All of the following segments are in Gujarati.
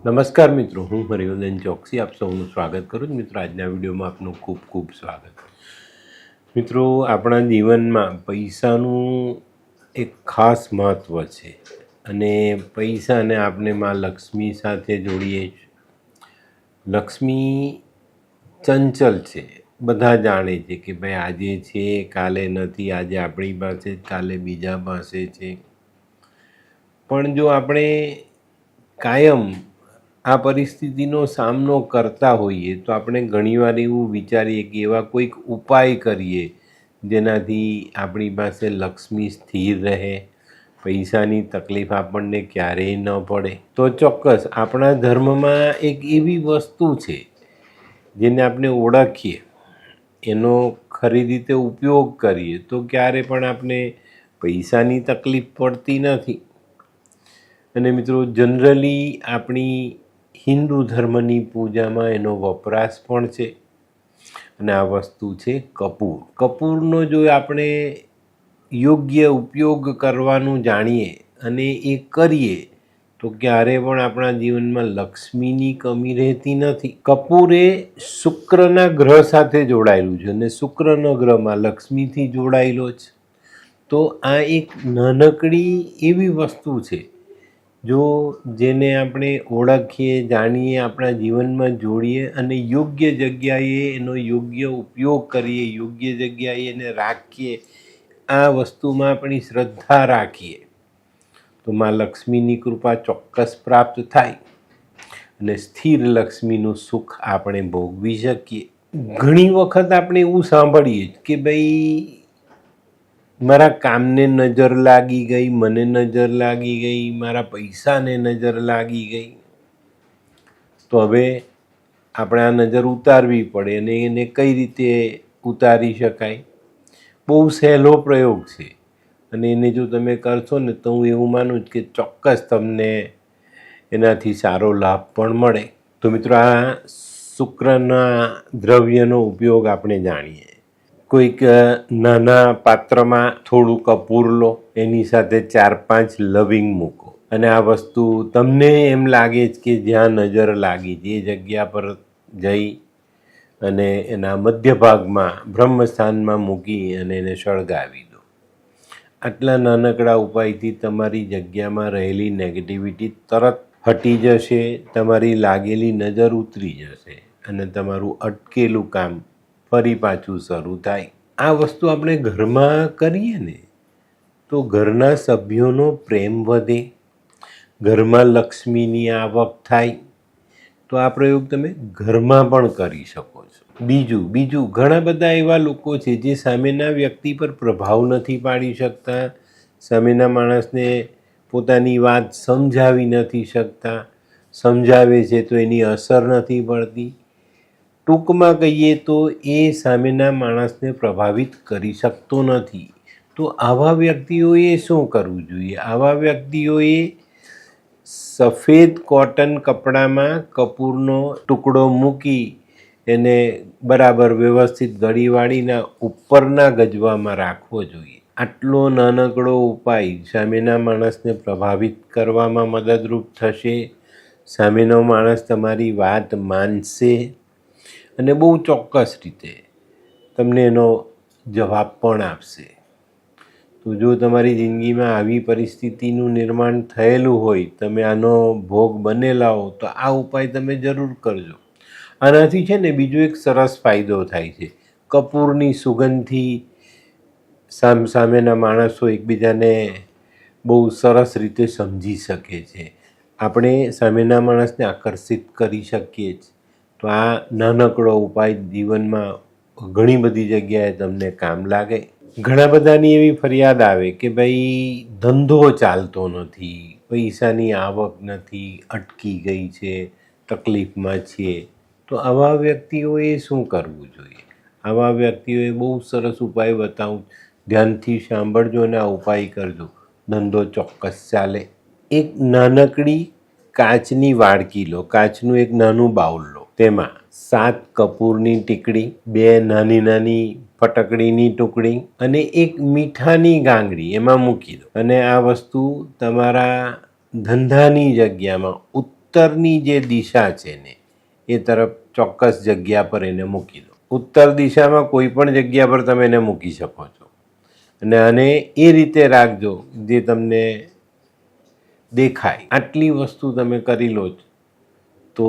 નમસ્કાર મિત્રો, હું હરિવર્ધન ચોકસી આપ સૌનું સ્વાગત કરું છું. મિત્રો, આજના વિડીયોમાં આપનું ખૂબ ખૂબ સ્વાગત. મિત્રો, આપણા જીવનમાં પૈસાનું એક ખાસ મહત્ત્વ છે અને પૈસાને આપણે માં લક્ષ્મી સાથે જોડીએ છીએ. લક્ષ્મી ચંચલ છે, બધા જાણે છે કે ભાઈ આજે છે કાલે નથી, આજે આપણી પાસે કાલે બીજા પાસે છે. પણ જો આપણે કાયમ આ પરિસ્થિતિનો સામનો કરતા હોઈએ તો આપણે ઘણીવાર એવું વિચારીએ કે એવા કોઈક ઉપાય કરીએ જેનાથી આપણી પાસે લક્ષ્મી સ્થિર રહે, પૈસાની તકલીફ આપણને ક્યારેય ન પડે. તો ચોક્કસ આપણા ધર્મમાં એક એવી વસ્તુ છે જેને આપણે ઓળખીએ, એનો ખરી રીતે ઉપયોગ કરીએ તો ક્યારે પણ આપણે પૈસાની તકલીફ પડતી નથી. અને મિત્રો, જનરલી આપણી હિન્દુ ધર્મની પૂજામાં એનો વપરાશ પણ છે અને આ વસ્તુ છે કપૂર. કપૂરનો જો આપણે યોગ્ય ઉપયોગ કરવાનું જાણીએ અને એ કરીએ તો ક્યારે પણ આપણા જીવનમાં લક્ષ્મીની કમી રહેતી નથી. કપૂર એ શુક્રના ગ્રહ સાથે જોડાયેલું છે અને શુક્રના ગ્રહમાં લક્ષ્મીથી જોડાયેલો છે. તો આ એક નાનકડી એવી વસ્તુ છે જો જેને આપણે ઓળખીએ, જાણીએ, આપણા જીવનમાં જોડીએ અને યોગ્ય જગ્યાએ એનો યોગ્ય ઉપયોગ કરીએ, યોગ્ય જગ્યાએ એને રાખીએ, આ વસ્તુમાં આપણી શ્રદ્ધા રાખીએ તો માં લક્ષ્મીની કૃપા ચોક્કસ પ્રાપ્ત થાય અને સ્થિર લક્ષ્મીનું સુખ આપણે ભોગવી શકીએ. ઘણી વખત આપણે એવું સાંભળીએ કે ભાઈ મારા કામને નજર લાગી ગઈ, મને નજર લાગી ગઈ, મારા પૈસાને નજર લાગી ગઈ. તો હવે આપણે આ નજર ઉતારવી પડે અને એને કઈ રીતે ઉતારી શકાય? બહુ સહેલો પ્રયોગ છે અને એને જો તમે કરશો ને તો હું એવું માનું કે ચોક્કસ તમને એનાથી સારો લાભ પણ મળે. તો મિત્રો, આ શુક્રના દ્રવ્યનો ઉપયોગ આપણે જાણીએ. કોઈક નાના પાત્રમાં થોડું કપૂર લો, એની સાથે 4-5 લવિંગ મૂકો અને આ વસ્તુ તમને એમ લાગે છે કે જ્યાં નજર લાગી એ જગ્યા પર જઈ અને એના મધ્ય ભાગમાં બ્રહ્મસ્થાનમાં મૂકી અને એને સળગાવી દો. આટલા નાનકડા ઉપાયથી તમારી જગ્યામાં રહેલી નેગેટિવિટી તરત હટી જશે, તમારી લાગેલી નજર ઉતરી જશે અને તમારું અટકેલું કામ ફરી પાછું શરૂ થાય. આ વસ્તુ આપણે ઘરમાં કરીએ ને તો ઘરના સભ્યોનો પ્રેમ વધે, ઘરમાં લક્ષ્મીની આવક થાય. તો આ પ્રયોગ તમે ઘરમાં પણ કરી શકો છો. બીજું ઘણા બધા એવા લોકો છે જે સામેના વ્યક્તિ પર પ્રભાવ નથી પાડી શકતા, સામેના માણસને પોતાની વાત સમજાવી નથી શકતા, સમજાવે છે તો એની અસર નથી પડતી. ટૂંકમાં કહીએ તો એ સામેના માણસને પ્રભાવિત કરી શકતો નથી. તો આવા વ્યક્તિઓએ શું કરવું જોઈએ? આવા વ્યક્તિઓએ સફેદ કોટન કપડામાં કપૂરનો ટુકડો મૂકી એને બરાબર વ્યવસ્થિત ગળી વાળીને ઉપરના ગજવામાં રાખવો જોઈએ. આટલો નાનકડો ઉપાય સામેના માણસને પ્રભાવિત કરવામાં મદદરૂપ થશે. સામેનો માણસ તમારી વાત માનશે અને બહુ ચોક્કસ રીતે તમને એનો જવાબ પણ આપશે. તો જો તમારી જિંદગીમાં આવી પરિસ્થિતિનું નિર્માણ થયેલું હોય, તમે આનો ભોગ બનેલા હો, તો આ ઉપાય તમે જરૂર કરજો. આનાથી છે ને બીજો એક સરસ ફાયદો થાય છે. કપૂરની સુગંધથી સામેના માણસો એકબીજાને બહુ સરસ રીતે સમજી શકે છે. આપણે સામેના માણસને આકર્ષિત કરી શકીએ છીએ. તો આ નાનકડો ઉપાય જીવનમાં ઘણી બધી જગ્યાએ તમને કામ લાગે. ઘણા બધાની એવી ફરિયાદ આવે કે ભાઈ ધંધો ચાલતો નથી, પૈસાની આવક નથી, અટકી ગઈ છે, તકલીફમાં છીએ. તો આવા વ્યક્તિઓએ શું કરવું જોઈએ? આવા વ્યક્તિઓએ બહુ સરસ ઉપાય બતાવું, ધ્યાનથી સાંભળજો અને આ ઉપાય કરજો, ધંધો ચોક્કસ ચાલે. એક નાનકડી કાચની વાડકી લો, કાચનું એક નાનું બાઉલ લો, તેમાં 7 કપૂરની ટીકડી, 2 નાની નાની ફટકડીની ટુકડી અને 1 મીઠાની ગાંગડી એમાં મૂકી દો અને આ વસ્તુ તમારા ધંધાની જગ્યામાં ઉત્તરની જે દિશા છે ને એ તરફ ચોક્કસ જગ્યા પર એને મૂકી દો. ઉત્તર દિશામાં કોઈ પણ જગ્યા પર તમે એને મૂકી શકો છો. અને એ રીતે રાખજો જે તમને દેખાય. આટલી વસ્તુ તમે કરી લો તો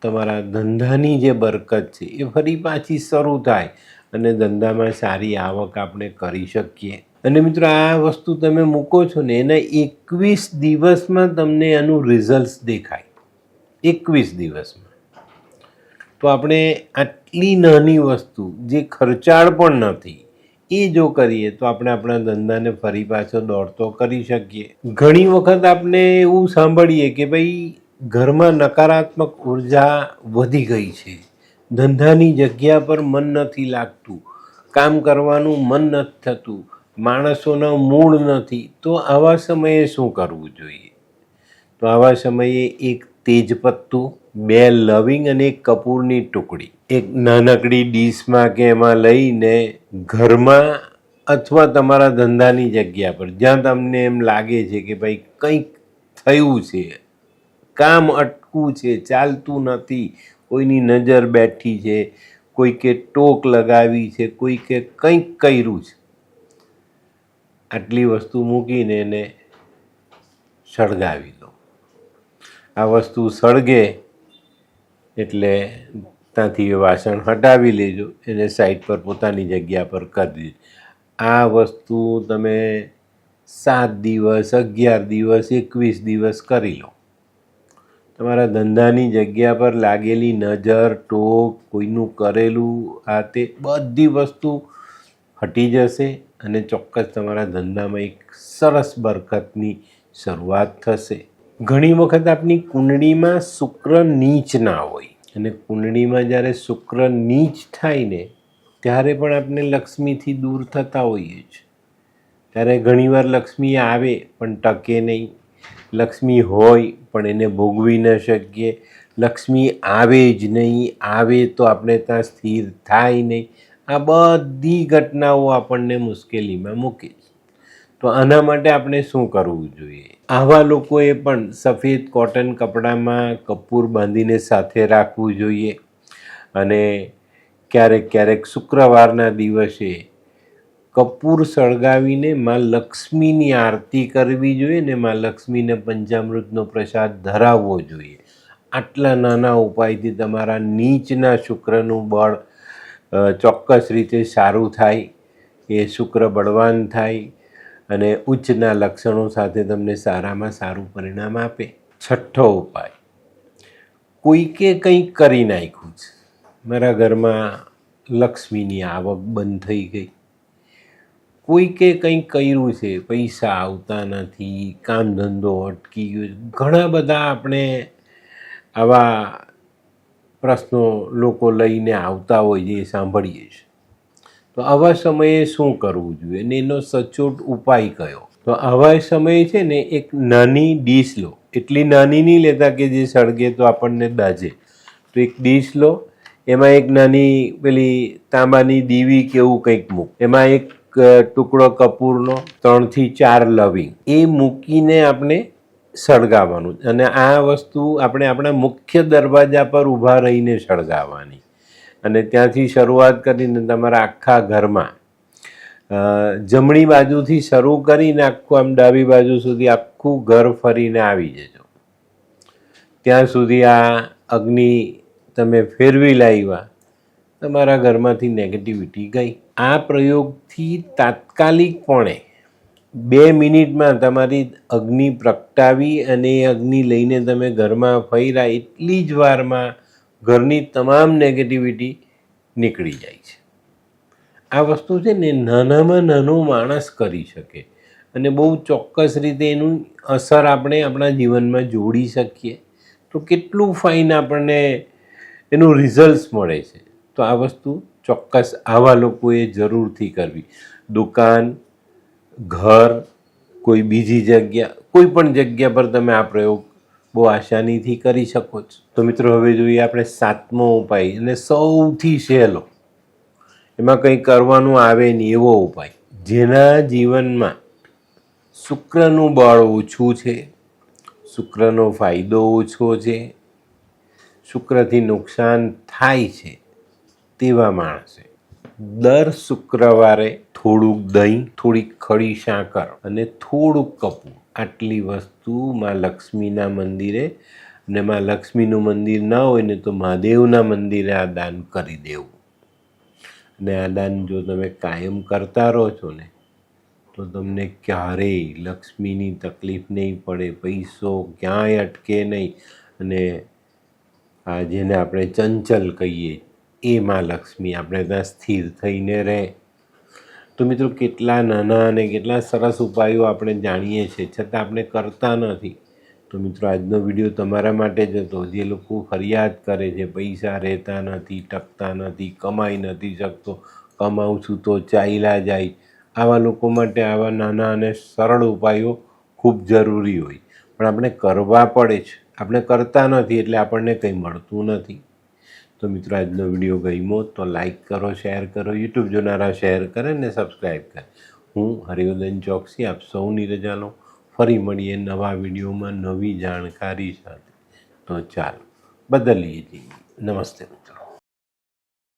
તમારા ધંધાની જે બરકત છે એ ફરી પાછી શરૂ થાય અને ધંધામાં સારી આવક આપણે કરી શકીએ. અને મિત્રો, આ વસ્તુ તમે મૂકો છો ને એના 21 દિવસમાં તમને એનું રિઝલ્ટ દેખાય. 21 દિવસમાં. તો આપણે આટલી નાની વસ્તુ જે ખર્ચાળ પણ નથી એ જો કરીએ તો આપણે આપણા ધંધાને ફરી પાછો દોડતો કરી શકીએ. ઘણી વખત આપણે એવું સાંભળીએ કે ભાઈ ઘરમાં નકારાત્મક ઉર્જા વધી ગઈ છે, ધંધાની જગ્યા પર મન નથી લાગતું, કામ કરવાનું મન નથી થતું, માણસોનો મૂડ નથી. તો આવા સમયે શું કરવું જોઈએ? તો આવા સમયે એક તેજપત્તું, 2 લવિંગ અને 1 કપૂરની ટુકડી એક નાનકડી ડીશમાં કે એમાં લઈને ઘરમાં અથવા તમારા ધંધાની જગ્યા પર જ્યાં તમને એમ લાગે છે કે ભાઈ કંઈક થયું છે, કામ અટકું છે, ચાલતું નથી, કોઈની નજર બેઠી છે, કોઈકે ટોક લગાવી છે, કોઈકે કંઈક કર્યું છે, આટલી વસ્તુ મૂકીને એને સળગાવી દો. આ વસ્તુ સળગે એટલે ત્યાંથી એ વાસણ હટાવી લેજો, એને સાઈડ પર પોતાની જગ્યા પર કરી દેજો. આ વસ્તુ તમે 7 દિવસ, 11 દિવસ, 21 દિવસ કરી લો. તમારા ધંધાની જગ્યા પર લાગેલી નજર, ટોક, કોઈનું કરેલું આ તે બધી વસ્તુ હટી જશે અને ચોક્કસ તમારા ધંધામાં એક સરસ બરકતની શરૂઆત થશે. ઘણી વખત આપણી કુંડળીમાં શુક્ર નીચ ના હોય અને કુંડળીમાં જ્યારે શુક્ર નીચ થાય ને ત્યારે પણ આપણે લક્ષ્મીથી દૂર થતા હોઈએ છીએ. ત્યારે ઘણીવાર લક્ષ્મી આવે પણ ટકે નહીં, લક્ષ્મી હોય પણ એને ભોગવી ન શકીએ, લક્ષ્મી આવે જ નહીં, આવે તો આપણે ત્યાં સ્થિર થાય નહીં. આ બધી ઘટનાઓ આપણને મુશ્કેલીમાં મૂકે છે. તો આના માટે આપણે શું કરવું જોઈએ? આવા લોકોએ પણ સફેદ કોટન કપડામાં કપૂર બાંધીને સાથે રાખવું જોઈએ અને ક્યારેક ક્યારેક શુક્રવારના દિવસે કપૂર સળગાવીને માં લક્ષ્મીની આરતી કરવી જોઈએ ને માં લક્ષ્મીને પંચામૃતનો પ્રસાદ ધરાવવો જોઈએ. આટલા નાના ઉપાયથી તમારા નીચના શુક્રનું બળ ચોક્કસ રીતે સારું થાય, એ શુક્ર બળવાન થાય અને ઉચ્ચના લક્ષણો સાથે તમને સારામાં સારું પરિણામ આપે. 6થો ઉપાય, કોઈકે કંઈક કરી નાખ્યું છે, મારા ઘરમાં લક્ષ્મીની આવક બંધ થઈ ગઈ, કોઈકે કંઈક કર્યું છે, પૈસા આવતા નથી, કામ ધંધો અટકી ગયો. ઘણા બધા આપણે આવા પ્રશ્નો લોકો લઈને આવતા હોય છે, એ સાંભળીએ છીએ. તો આવા સમયે શું કરવું જોઈએ અને એનો સચોટ ઉપાય કયો? તો આવા સમયે છે ને એક નાની ડીશ લો. એટલી નાની નહીં લેતા કે જે સળગે તો આપણને દાજે. તો એક ડીશ લો, એમાં એક નાની પેલી તાંબાની દીવી કે એવું કંઈક મૂક, એમાં એક ટુકડો કપૂરનો, 3 થી 4 લવિંગ, એ મૂકીને આપણે સળગાવવાનું. અને આ વસ્તુ આપણે આપણા મુખ્ય દરવાજા પર ઊભા રહીને સળગાવવાની અને ત્યાંથી શરૂઆત કરીને તમારા આખા ઘરમાં જમણી બાજુથી શરૂ કરીને આખું આમ ડાબી બાજુ સુધી આખું ઘર ફરીને આવી જજો. ત્યાં સુધી આ અગ્નિ તમે ફેરવી લાવ્યા, તમારા ઘરમાંથી નેગેટિવિટી ગઈ. આ પ્રયોગથી તાત્કાલિકપણે 2 મિનિટમાં તમારી અગ્નિ પ્રગટાવી અને એ અગ્નિ લઈને તમે ઘરમાં ફર્યા એટલી જ વારમાં ઘરની તમામ નેગેટિવિટી નીકળી જાય છે. આ વસ્તુ છે ને નાનામાં નાનો માણસ કરી શકે અને બહુ ચોક્કસ રીતે એનું અસર આપણે આપણા જીવનમાં જોડી શકીએ. તો કેટલું ફાઇન આપણને એનું રિઝલ્ટ મળે છે. તો આ વસ્તુ ચોક્કસ આવા લોકોએ જરૂરથી કરવી. દુકાન, ઘર, કોઈ બીજી જગ્યા, કોઈ પણ જગ્યા પર તમે આ પ્રયોગ બહુ આસાનીથી કરી શકો છો. તો મિત્રો, હવે જોઈએ આપણે 7મો ઉપાય અને સૌથી સહેલો, એમાં કંઈ કરવાનું આવે નહીં એવો ઉપાય. જેના જીવનમાં શુક્રનું બળ ઓછું છે, શુક્રનો ફાયદો ઓછો છે, શુક્રથી નુકસાન થાય છે તેવા માણસે દર શુક્રવારે થોડુંક દહીં, થોડીક ખડી સાકર અને થોડુંક કપૂર, આટલી વસ્તુ માં લક્ષ્મીના મંદિરે, અને માં લક્ષ્મીનું મંદિર ના હોય ને તો મહાદેવના મંદિરે આ દાન કરી દેવું. અને આ દાન જો તમે કાયમ કરતા રહો છો ને તો તમને ક્યારેય લક્ષ્મીની તકલીફ નહીં પડે, પૈસો ક્યાંય અટકે નહીં. અને આ જેને આપણે ચંચલ કહીએ એ માં લક્ષ્મી આપણે ત્યાં સ્થિર થઈને રહે. તો મિત્રો કેટલા નાના અને કેટલા સરસ ઉપાયો આપણે જાણીએ છીએ, છતાં આપણે કરતા નથી. તો મિત્રો આજનો વિડીયો તમારા માટે જ હતો. જે લોકો ફરિયાદ કરે છે પૈસા રહેતા નથી, ટકતા નથી, કમાઈ નથી શકતો, કમાઉં છું તો ચાલ્યા જાય, આવા લોકો માટે આવા નાના અને સરળ ઉપાયો ખૂબ જરૂરી હોય. પણ આપણે કરવા પડે છે, આપણે કરતા નથી એટલે આપણને કંઈ મળતું નથી. તો મિત્રો આજનો વિડીયો ગમ્યો તો લાઈક કરો, શેર કરો, યુટ્યુબ જોનારા શેર કરે ને સબસ્ક્રાઈબ કરે. હું હરિવર્ધન ચોકસી આપ સૌની રજા લઉં. ફરી મળીએ નવા વિડીયોમાં નવી જાણકારી સાથે. તો ચાલો બદલીએ જઈએ. નમસ્તે.